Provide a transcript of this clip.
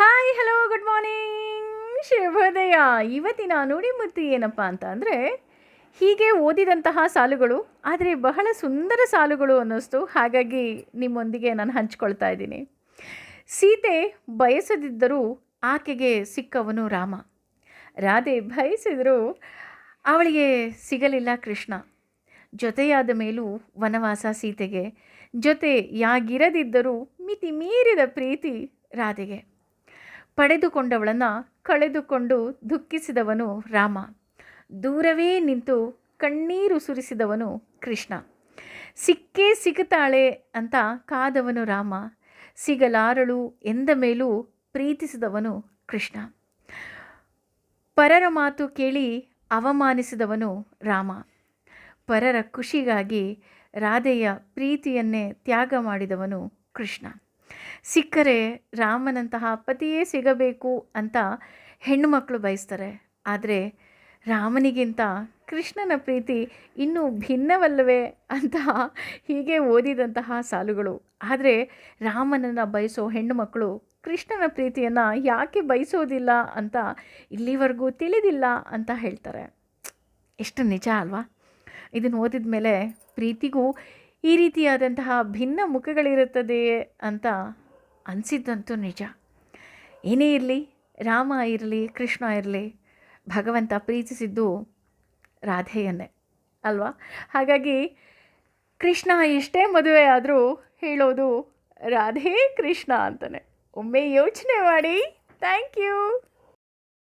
Hi hello good morning ಶುಭೋದಯ. ಇವತ್ತಿನ ನುಡಿಮುತ್ತು ಏನಪ್ಪ ಅಂತ ಅಂದರೆ, ಹೀಗೆ ಓದಿದಂತಹ ಸಾಲುಗಳು ಆದರೆ ಬಹಳ ಸುಂದರ ಸಾಲುಗಳು ಅನ್ನಿಸ್ತು. ಹಾಗಾಗಿ ನಿಮ್ಮೊಂದಿಗೆ ನಾನು ಹಂಚ್ಕೊಳ್ತಾ ಇದ್ದೀನಿ. ಸೀತೆ ಬಯಸದಿದ್ದರೂ ಆಕೆಗೆ ಸಿಕ್ಕವನು ರಾಮ. ರಾಧೆ ಬಯಸಿದರೂ ಅವಳಿಗೆ ಸಿಗಲಿಲ್ಲ ಕೃಷ್ಣ. ಜೊತೆಯಾದ ಮೇಲೂ ವನವಾಸ ಸೀತೆಗೆ, ಜೊತೆಯಾಗಿರದಿದ್ದರೂ ಮಿತಿ ಮೀರಿದ ಪ್ರೀತಿ ರಾಧೆಗೆ. ಪಡೆದುಕೊಂಡವಳನ್ನು ಕಳೆದುಕೊಂಡು ದುಃಖಿಸಿದವನು ರಾಮ. ದೂರವೇ ನಿಂತು ಕಣ್ಣೀರು ಸುರಿಸಿದವನು ಕೃಷ್ಣ. ಸಿಕ್ಕೇ ಸಿಗುತ್ತಾಳೆ ಅಂತ ಕಾದವನು ರಾಮ. ಸಿಗಲಾರಳು ಎಂದ ಮೇಲೂ ಪ್ರೀತಿಸಿದವನು ಕೃಷ್ಣ. ಪರರ ಮಾತು ಕೇಳಿ ಅವಮಾನಿಸಿದವನು ರಾಮ. ಪರರ ಖುಷಿಗಾಗಿ ರಾಧೆಯ ಪ್ರೀತಿಯನ್ನೇ ತ್ಯಾಗ ಮಾಡಿದವನು ಕೃಷ್ಣ. ಸಿಕ್ಕರೆ ರಾಮನಂತಹ ಪತಿಯೇ ಸಿಗಬೇಕು ಅಂತ ಹೆಣ್ಣುಮಕ್ಕಳು ಬಯಸ್ತಾರೆ. ಆದರೆ ರಾಮನಿಗಿಂತ ಕೃಷ್ಣನ ಪ್ರೀತಿ ಇನ್ನೂ ಭಿನ್ನವಲ್ಲವೇ ಅಂತ ಹೀಗೆ ಓದಿದಂತಹ ಸಾಲುಗಳು. ಆದರೆ ರಾಮನನ್ನು ಬಯಸೋ ಹೆಣ್ಣುಮಕ್ಕಳು ಕೃಷ್ಣನ ಪ್ರೀತಿಯನ್ನು ಯಾಕೆ ಬಯಸೋದಿಲ್ಲ ಅಂತ ಇಲ್ಲಿವರೆಗೂ ತಿಳಿದಿಲ್ಲ ಅಂತ ಹೇಳ್ತಾರೆ. ಎಷ್ಟು ನಿಜ ಅಲ್ವಾ? ಇದನ್ನು ಓದಿದ ಮೇಲೆ ಪ್ರೀತಿಗೂ ಈ ರೀತಿಯಾದಂತಹ ಭಿನ್ನ ಮುಖಗಳಿರುತ್ತದೆಯೇ ಅಂತ ಅನಿಸಿದ್ದಂತೂ ನಿಜ. ಏನೇ ಇರಲಿ, ರಾಮ ಇರಲಿ ಕೃಷ್ಣ ಇರಲಿ, ಭಗವಂತ ಪ್ರೀತಿಸಿದ್ದು ರಾಧೆಯನ್ನೇ ಅಲ್ವಾ? ಹಾಗಾಗಿ ಕೃಷ್ಣ ಎಷ್ಟೇ ಮದುವೆ ಆದರೂ ಹೇಳೋದು ರಾಧೆ ಕೃಷ್ಣ ಅಂತಲೇ. ಒಮ್ಮೆ ಯೋಚನೆ ಮಾಡಿ. Thank you.